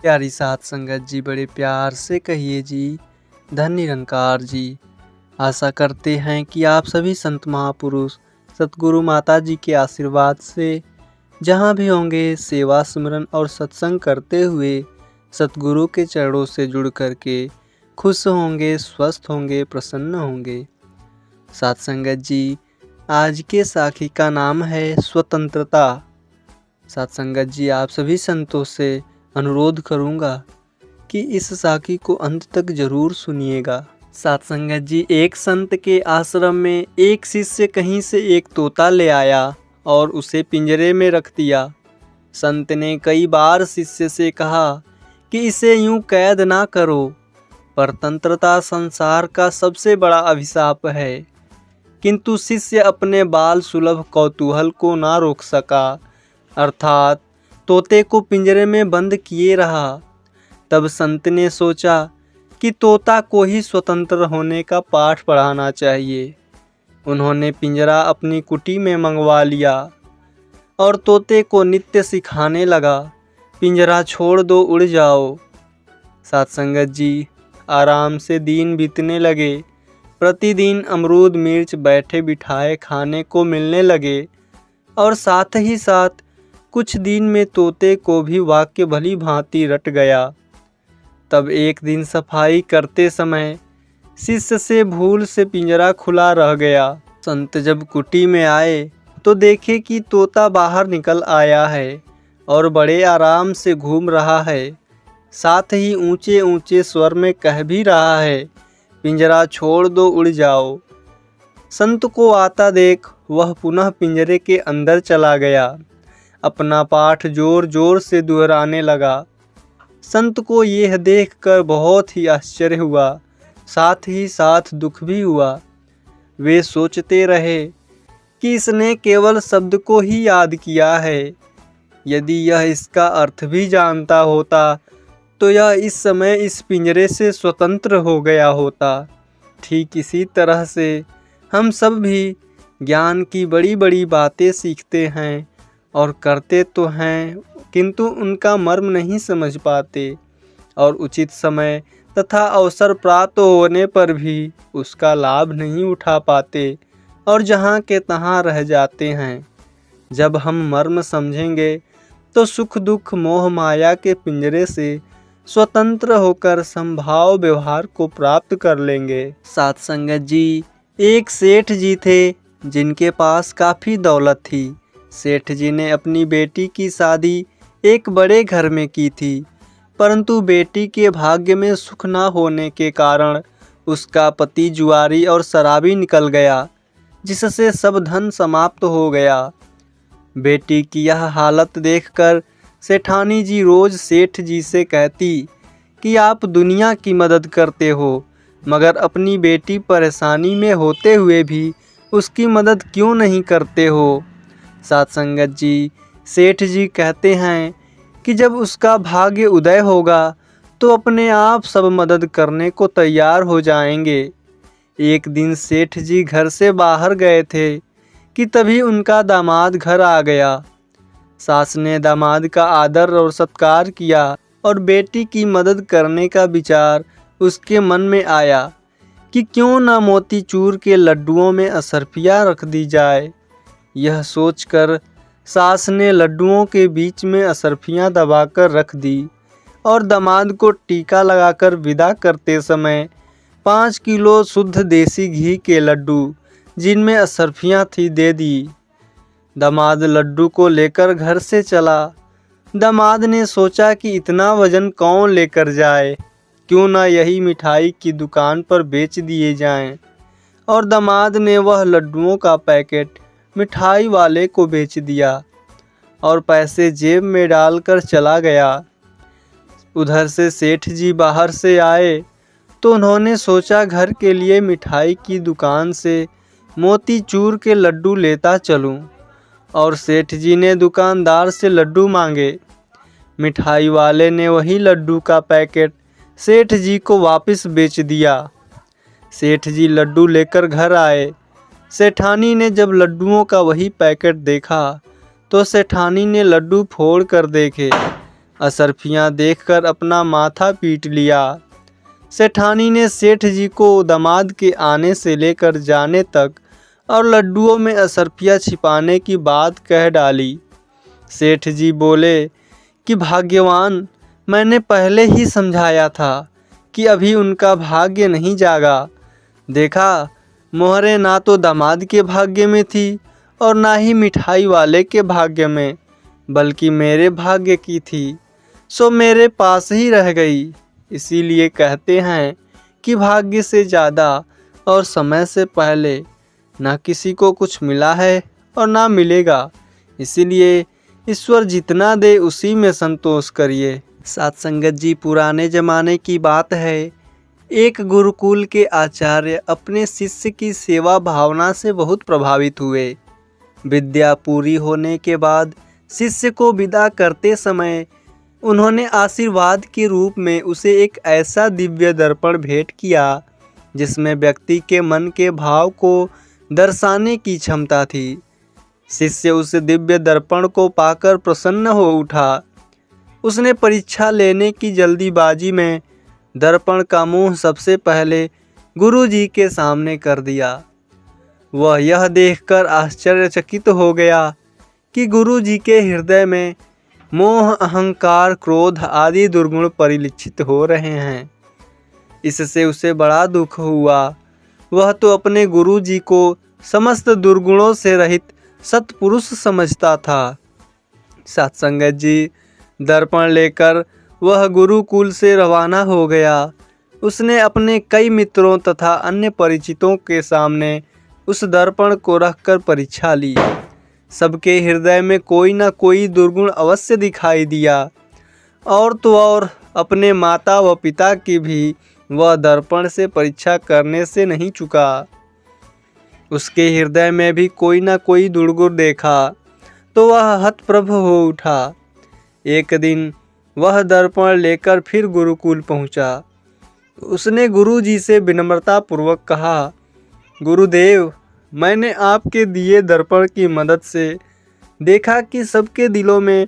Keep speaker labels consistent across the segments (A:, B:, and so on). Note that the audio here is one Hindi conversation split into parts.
A: प्यारी साध संगत जी, बड़े प्यार से कहिए जी, धन निरंकार जी। आशा करते हैं कि आप सभी संत महापुरुष सतगुरु माता जी के आशीर्वाद से जहाँ भी होंगे सेवा सिमरन और सत्संग करते हुए सतगुरु के चरणों से जुड़ करके खुश होंगे, स्वस्थ होंगे, प्रसन्न होंगे। साध संगत जी, आज के साखी का नाम है स्वतंत्रता। साध संगत जी, आप सभी संतों से अनुरोध करूंगा कि इस साखी को अंत तक जरूर सुनिएगा। साध संगत जी, एक संत के आश्रम में एक शिष्य कहीं से एक तोता ले आया और उसे पिंजरे में रख दिया। संत ने कई बार शिष्य से कहा कि इसे यूं कैद ना करो, परतंत्रता संसार का सबसे बड़ा अभिशाप है। किंतु शिष्य अपने बाल सुलभ कौतूहल को ना रोक सका, अर्थात तोते को पिंजरे में बंद किए रहा। तब संत ने सोचा कि तोता को ही स्वतंत्र होने का पाठ पढ़ाना चाहिए। उन्होंने पिंजरा अपनी कुटी में मंगवा लिया और तोते को नित्य सिखाने लगा, पिंजरा छोड़ दो, उड़ जाओ। साध संगत जी, आराम से दिन बीतने लगे। प्रतिदिन अमरूद मिर्च बैठे बिठाए खाने को मिलने लगे और साथ ही साथ कुछ दिन में तोते को भी वाक्य भली भांति रट गया। तब एक दिन सफाई करते समय शिष्य से भूल से पिंजरा खुला रह गया। संत जब कुटी में आए तो देखे कि तोता बाहर निकल आया है और बड़े आराम से घूम रहा है। साथ ही ऊंचे ऊंचे स्वर में कह भी रहा है, पिंजरा छोड़ दो, उड़ जाओ। संत को आता देख वह पुनः पिंजरे के अंदर चला गया। अपना पाठ जोर जोर से दोहराने लगा। संत को यह देखकर बहुत ही आश्चर्य हुआ, साथ ही साथ दुख भी हुआ। वे सोचते रहे कि इसने केवल शब्द को ही याद किया है। यदि यह इसका अर्थ भी जानता होता तो यह इस समय इस पिंजरे से स्वतंत्र हो गया होता। ठीक इसी तरह से हम सब भी ज्ञान की बड़ी बड़ी बातें सीखते हैं और करते तो हैं, किंतु उनका मर्म नहीं समझ पाते और उचित समय तथा अवसर प्राप्त होने पर भी उसका लाभ नहीं उठा पाते और जहाँ के तहाँ रह जाते हैं। जब हम मर्म समझेंगे तो सुख दुख मोह माया के पिंजरे से स्वतंत्र होकर संभाव व्यवहार को प्राप्त कर लेंगे। साध संगत जी, एक सेठ जी थे जिनके पास काफ़ी दौलत थी। सेठ जी ने अपनी बेटी की शादी एक बड़े घर में की थी, परंतु बेटी के भाग्य में सुख न होने के कारण उसका पति जुआरी और शराबी निकल गया, जिससे सब धन समाप्त हो गया। बेटी की यह हालत देखकर सेठानी जी रोज सेठ जी से कहती कि आप दुनिया की मदद करते हो, मगर अपनी बेटी परेशानी में होते हुए भी उसकी मदद क्यों नहीं करते हो। साध संगत जी, सेठ जी कहते हैं कि जब उसका भाग्य उदय होगा तो अपने आप सब मदद करने को तैयार हो जाएंगे। एक दिन सेठ जी घर से बाहर गए थे कि तभी उनका दामाद घर आ गया। सास ने दामाद का आदर और सत्कार किया और बेटी की मदद करने का विचार उसके मन में आया कि क्यों ना मोतीचूर के लड्डुओं में असरफियाँ रख दी जाए। यह सोचकर सास ने लड्डुओं के बीच में असरफियाँ दबाकर रख दी और दामाद को टीका लगाकर विदा करते समय 5 किलो शुद्ध देसी घी के लड्डू जिनमें असरफियाँ थी दे दी। दामाद लड्डू को लेकर घर से चला। दामाद ने सोचा कि इतना वजन कौन लेकर जाए, क्यों ना यही मिठाई की दुकान पर बेच दिए जाएं। और दामाद ने वह लड्डुओं का पैकेट मिठाई वाले को बेच दिया और पैसे जेब में डालकर चला गया। उधर से सेठ जी बाहर से आए तो उन्होंने सोचा घर के लिए मिठाई की दुकान से मोतीचूर के लड्डू लेता चलूं, और सेठ जी ने दुकानदार से लड्डू मांगे। मिठाई वाले ने वही लड्डू का पैकेट सेठ जी को वापस बेच दिया। सेठ जी लड्डू लेकर घर आए। सेठानी ने जब लड्डुओं का वही पैकेट देखा तो सेठानी ने लड्डू फोड़ कर देखे असरफियाँ देखकर अपना माथा पीट लिया। सेठानी ने सेठ जी को दामाद के आने से लेकर जाने तक और लड्डुओं में असरफियाँ छिपाने की बात कह डाली। सेठ जी बोले कि भाग्यवान, मैंने पहले ही समझाया था कि अभी उनका भाग्य नहीं जागा। देखा, मोहरें ना तो दामाद के भाग्य में थी और ना ही मिठाई वाले के भाग्य में, बल्कि मेरे भाग्य की थी, सो मेरे पास ही रह गई। इसीलिए कहते हैं कि भाग्य से ज़्यादा और समय से पहले ना किसी को कुछ मिला है और ना मिलेगा। इसीलिए ईश्वर जितना दे उसी में संतोष करिए। साथ संगत जी, पुराने ज़माने की बात है, एक गुरुकुल के आचार्य अपने शिष्य की सेवा भावना से बहुत प्रभावित हुए। विद्या पूरी होने के बाद शिष्य को विदा करते समय उन्होंने आशीर्वाद के रूप में उसे एक ऐसा दिव्य दर्पण भेंट किया जिसमें व्यक्ति के मन के भाव को दर्शाने की क्षमता थी। शिष्य उस दिव्य दर्पण को पाकर प्रसन्न हो उठा। उसने परीक्षा लेने की जल्दीबाजी में दर्पण का मुंह सबसे पहले गुरु जी के सामने कर दिया। वह यह देखकर आश्चर्यचकित हो गया कि गुरु जी के हृदय में मोह, अहंकार, क्रोध आदि दुर्गुण परिलक्षित हो रहे हैं। इससे उसे बड़ा दुख हुआ। वह तो अपने गुरु जी को समस्त दुर्गुणों से रहित सत्पुरुष समझता था। सत्संगत जी, दर्पण लेकर वह गुरुकुल से रवाना हो गया। उसने अपने कई मित्रों तथा अन्य परिचितों के सामने उस दर्पण को रखकर परीक्षा ली। सबके हृदय में कोई न कोई दुर्गुण अवश्य दिखाई दिया। और तो और अपने माता व पिता की भी वह दर्पण से परीक्षा करने से नहीं चुका। उसके हृदय में भी कोई न कोई दुर्गुण देखा तो वह हतप्रभ हो उठा। एक दिन वह दर्पण लेकर फिर गुरुकुल पहुंचा। उसने गुरु जी से विनम्रतापूर्वक कहा, गुरुदेव, मैंने आपके दिए दर्पण की मदद से देखा कि सबके दिलों में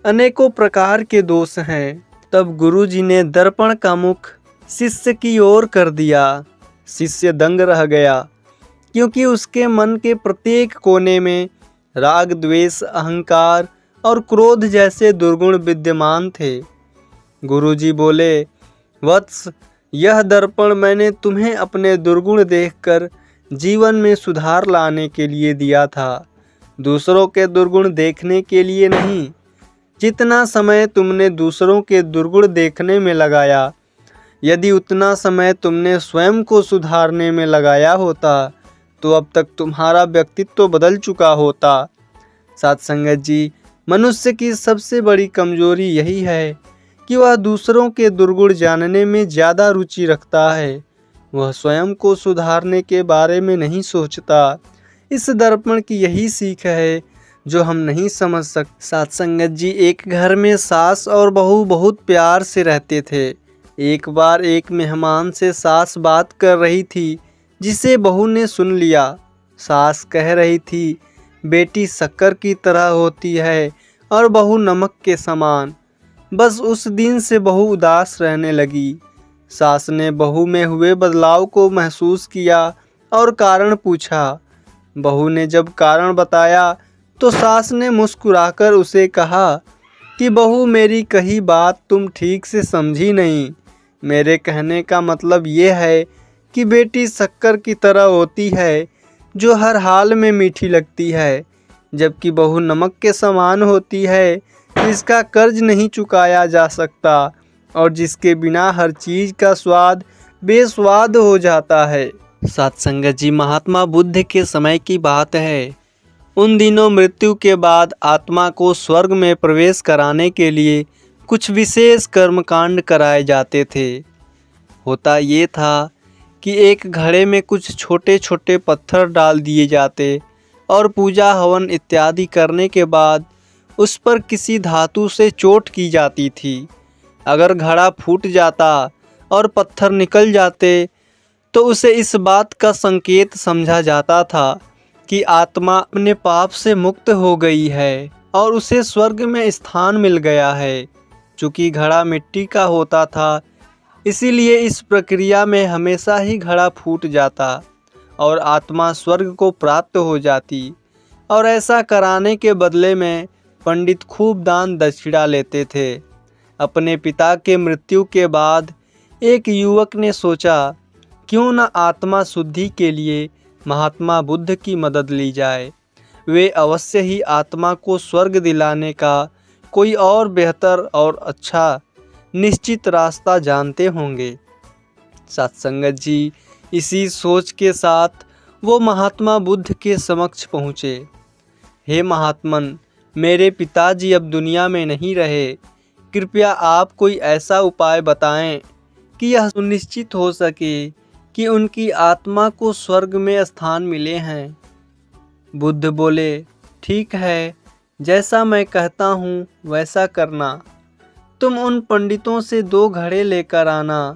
A: अनेकों प्रकार के दोष हैं। तब गुरु जी ने दर्पण का मुख शिष्य की ओर कर दिया। शिष्य दंग रह गया, क्योंकि उसके मन के प्रत्येक कोने में राग, द्वेष, अहंकार और क्रोध जैसे दुर्गुण विद्यमान थे। गुरुजी बोले, वत्स, यह दर्पण मैंने तुम्हें अपने दुर्गुण देखकर जीवन में सुधार लाने के लिए दिया था, दूसरों के दुर्गुण देखने के लिए नहीं। जितना समय तुमने दूसरों के दुर्गुण देखने में लगाया, यदि उतना समय तुमने स्वयं को सुधारने में लगाया होता तो अब तक तुम्हारा व्यक्तित्व बदल चुका होता। सत्संगत जी, मनुष्य की सबसे बड़ी कमजोरी यही है कि वह दूसरों के दुर्गुण जानने में ज़्यादा रुचि रखता है। वह स्वयं को सुधारने के बारे में नहीं सोचता। इस दर्पण की यही सीख है जो हम नहीं समझ सकते। सत्संगत जी, एक घर में सास और बहू बहुत प्यार से रहते थे। एक बार एक मेहमान से सास बात कर रही थी, जिसे बहू ने सुन लिया। सास कह रही थी, बेटी शक्कर की तरह होती है और बहू नमक के समान। बस उस दिन से बहू उदास रहने लगी। सास ने बहू में हुए बदलाव को महसूस किया और कारण पूछा। बहू ने जब कारण बताया तो सास ने मुस्कुराकर उसे कहा कि बहू, मेरी कही बात तुम ठीक से समझी नहीं। मेरे कहने का मतलब ये है कि बेटी शक्कर की तरह होती है जो हर हाल में मीठी लगती है, जबकि बहू नमक के समान होती है जिसका कर्ज नहीं चुकाया जा सकता और जिसके बिना हर चीज़ का स्वाद बेस्वाद हो जाता है। सत्संगत जी, महात्मा बुद्ध के समय की बात है। उन दिनों मृत्यु के बाद आत्मा को स्वर्ग में प्रवेश कराने के लिए कुछ विशेष कर्मकांड कराए जाते थे। होता ये था कि एक घड़े में कुछ छोटे छोटे पत्थर डाल दिए जाते और पूजा हवन इत्यादि करने के बाद उस पर किसी धातु से चोट की जाती थी। अगर घड़ा फूट जाता और पत्थर निकल जाते तो उसे इस बात का संकेत समझा जाता था कि आत्मा अपने पाप से मुक्त हो गई है और उसे स्वर्ग में स्थान मिल गया है। चूँकि घड़ा मिट्टी का होता था, इसीलिए इस प्रक्रिया में हमेशा ही घड़ा फूट जाता और आत्मा स्वर्ग को प्राप्त हो जाती। और ऐसा कराने के बदले में पंडित खूब दान दक्षिणा लेते थे। अपने पिता के मृत्यु के बाद एक युवक ने सोचा, क्यों न आत्मा शुद्धि के लिए महात्मा बुद्ध की मदद ली जाए। वे अवश्य ही आत्मा को स्वर्ग दिलाने का कोई और बेहतर और अच्छा निश्चित रास्ता जानते होंगे। सत्संगत जी, इसी सोच के साथ वो महात्मा बुद्ध के समक्ष पहुँचे। हे महात्मन, मेरे पिताजी अब दुनिया में नहीं रहे। कृपया आप कोई ऐसा उपाय बताएं कि यह सुनिश्चित हो सके कि उनकी आत्मा को स्वर्ग में स्थान मिले हैं। बुद्ध बोले, ठीक है, जैसा मैं कहता हूँ वैसा करना। तुम उन पंडितों से 2 घड़े लेकर आना,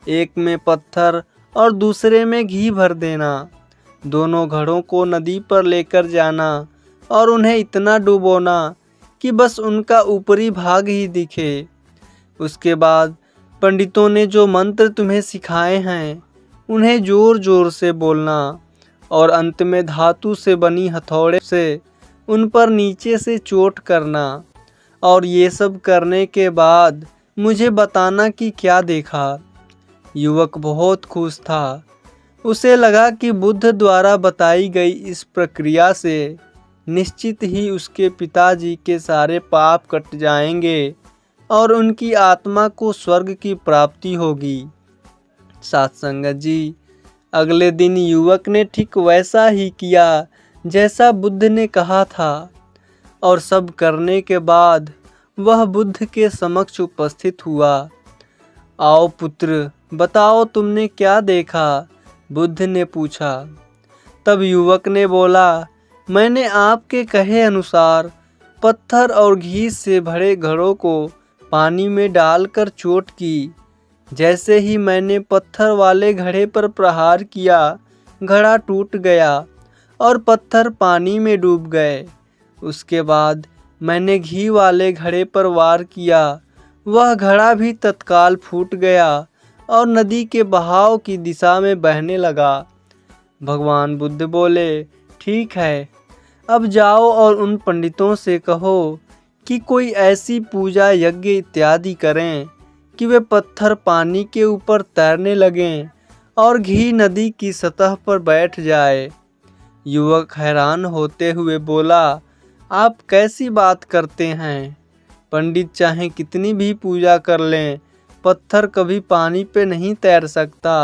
A: एक में पत्थर और दूसरे में घी भर देना। दोनों घड़ों को नदी पर लेकर जाना और उन्हें इतना डुबोना कि बस उनका ऊपरी भाग ही दिखे। उसके बाद पंडितों ने जो मंत्र तुम्हें सिखाए हैं उन्हें ज़ोर ज़ोर से बोलना और अंत में धातु से बनी हथौड़े से उन पर नीचे से चोट करना। और ये सब करने के बाद मुझे बताना कि क्या देखा। युवक बहुत खुश था। उसे लगा कि बुद्ध द्वारा बताई गई इस प्रक्रिया से निश्चित ही उसके पिताजी के सारे पाप कट जाएंगे और उनकी आत्मा को स्वर्ग की प्राप्ति होगी। सत्संगत जी, अगले दिन युवक ने ठीक वैसा ही किया जैसा बुद्ध ने कहा था और सब करने के बाद वह बुद्ध के समक्ष उपस्थित हुआ। आओ पुत्र, बताओ तुमने क्या देखा? बुद्ध ने पूछा। तब युवक ने बोला, मैंने आपके कहे अनुसार पत्थर और घी से भरे घड़ों को पानी में डालकर चोट की। जैसे ही मैंने पत्थर वाले घड़े पर प्रहार किया, घड़ा टूट गया और पत्थर पानी में डूब गए। उसके बाद मैंने घी वाले घड़े पर वार किया, वह घड़ा भी तत्काल फूट गया और नदी के बहाव की दिशा में बहने लगा। भगवान बुद्ध बोले, ठीक है, अब जाओ और उन पंडितों से कहो कि कोई ऐसी पूजा यज्ञ इत्यादि करें कि वे पत्थर पानी के ऊपर तैरने लगें और घी नदी की सतह पर बैठ जाए। युवक हैरान होते हुए बोला, आप कैसी बात करते हैं? पंडित चाहे कितनी भी पूजा कर लें, पत्थर कभी पानी पे नहीं तैर सकता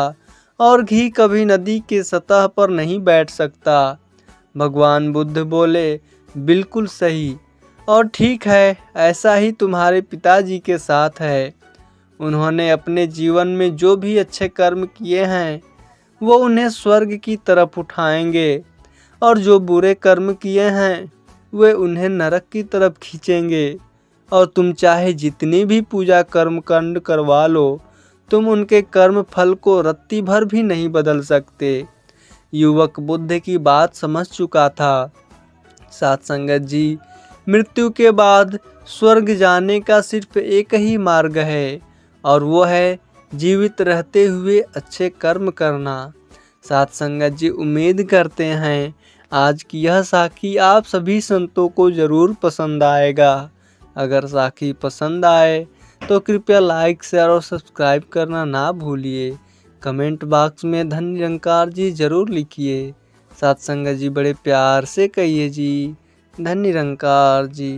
A: और घी कभी नदी के सतह पर नहीं बैठ सकता। भगवान बुद्ध बोले, बिल्कुल सही और ठीक है, ऐसा ही तुम्हारे पिताजी के साथ है। उन्होंने अपने जीवन में जो भी अच्छे कर्म किए हैं वो उन्हें स्वर्ग की तरफ उठाएंगे और जो बुरे कर्म किए हैं वे उन्हें नरक की तरफ खींचेंगे। और तुम चाहे जितनी भी पूजा कर्म कांड करवा लो, तुम उनके कर्म फल को रत्ती भर भी नहीं बदल सकते। युवक बुद्ध की बात समझ चुका था। सत्संगत जी, मृत्यु के बाद स्वर्ग जाने का सिर्फ एक ही मार्ग है और वो है जीवित रहते हुए अच्छे कर्म करना। सत्संगत जी, उम्मीद करते हैं आज की यह साखी आप सभी संतों को ज़रूर पसंद आएगा। अगर साखी पसंद आए तो कृपया लाइक, शेयर और सब्सक्राइब करना ना भूलिए। कमेंट बॉक्स में धन निरंकार जी ज़रूर लिखिए। सत्संगत जी, बड़े प्यार से कहिए जी, धन निरंकार जी।